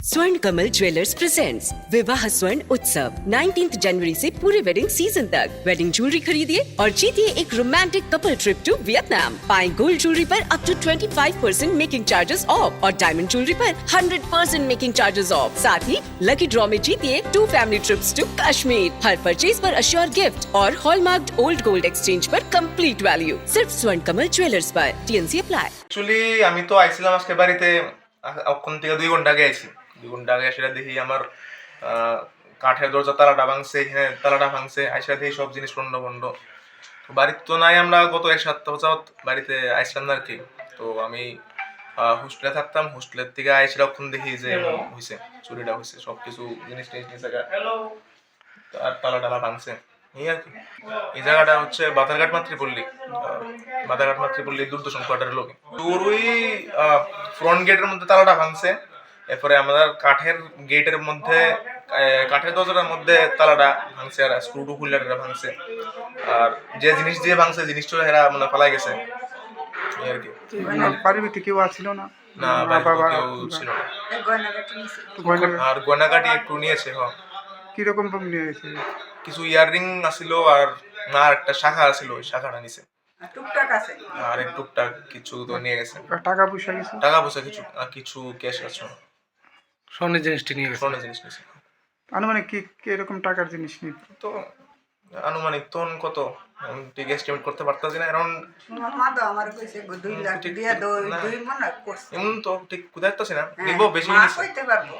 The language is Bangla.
स्वर्ण कमल ज्वेलर्स प्रेजेंट्स विवाह स्वर्ण उत्सव 19 जनवरी से पूरे वेडिंग सीजन तक वेडिंग ज्वेलरी खरीदिए और जीतिए एक romantic couple trip to Vietnam. पाएं गोल्ड ज्वेलरी पर up to 25% making charges off और डायमंड ज्वेलरी पर 100% मेकिंग चार्जेस ऑफ। साथ ही लकी ड्रॉ में जीतिए 2 फैमिली ट्रिप्स टू कश्मीर। हर परचेज पर अश्योर गिफ्ट और हॉलमार्क्ड ओल्ड गोल्ड एक्सचेंज पर कंप्लीट वैल्यू सिर्फ स्वर्ण कमल ज्वेलर्स पर। TNC apply. অ্যাকচুয়ালি আমি তো আইছিলাম আজকে বাড়িতে ওখান থেকে 2 ঘন্টা আগে আইছি 2 ঘন্টা আগে সেটা দেখি আমার কাঠের দরজা তালাটা ভাঙছে, এখানে তালাটা ভাঙছে, আইসা দেখি সব জিনিস লন্ড ভন্ড। বাড়িতে তো নাই, আমরা গত 1 সপ্তাহ যাবত বাড়িতে আইছিলাম না আর কি। তো আমি হোস্টেলে থাকতাম, হোস্টেলের থেকে আইসা তখন দেখি যে হয়েছে চুরিটা হয়েছে, সব কিছু জিনিস নিয়ে আর তালা ভাঙছে এই আর কি। এই জায়গাটা হচ্ছে বাতারঘাট মাতৃপল্লী, বাতারঘাট মাতৃপল্লী দূরদর্শন কোয়ার্টারের লোকে। তোর ওই ফ্রন্ট গেটের মধ্যে তালাটা ভাঙছে, এরপরে আমাদের কাঠের গেটের মধ্যে কাঠের দরজাটার মধ্যে তালাটা ভাঙছে আর স্ক্রু টু খুললাটা ভাঙছে। আর যে জিনিস দিয়ে ভাঙছে জিনিসটা এরা মানে পালাই গেছে এই আর কি। বাড়ির ভিতরে কেউ আছিল না? না, বাড়িতে কেউ ছিল না। আর গয়নাগাটি একটু নিয়েছে। হ্যাঁ, কিরকম নিয়ে গেছে? কিছু ইয়াররিং আছিল আর না একটা শাখা আছিল, ওই শাখাটা নিছে। টুকটাক আছে আর এক টুকটাক কিছু তো নিয়ে গেছে। টাকা পয়সা কিছু? টাকা পয়সা কিছু কিছু ক্যাশ আছে। স্বর্ণের জিনিসটি নিয়ে গেছে। স্বর্ণের জিনিস নিয়েছে। আনুমানিক কি এরকম টাকার জিনিস নিয়ে? তো আনুমানিক তখন কত ঠিক এস্টিমেট করতে পারতাছি না, কারণ মা তো আমার কইছে 2 লাখ দিয়া 2 মনে করছে এমন তো ঠিক কোথায় আসতেছি না, হ্যাঁ, নিব বেশি মা নিছে। কইতে পারবো।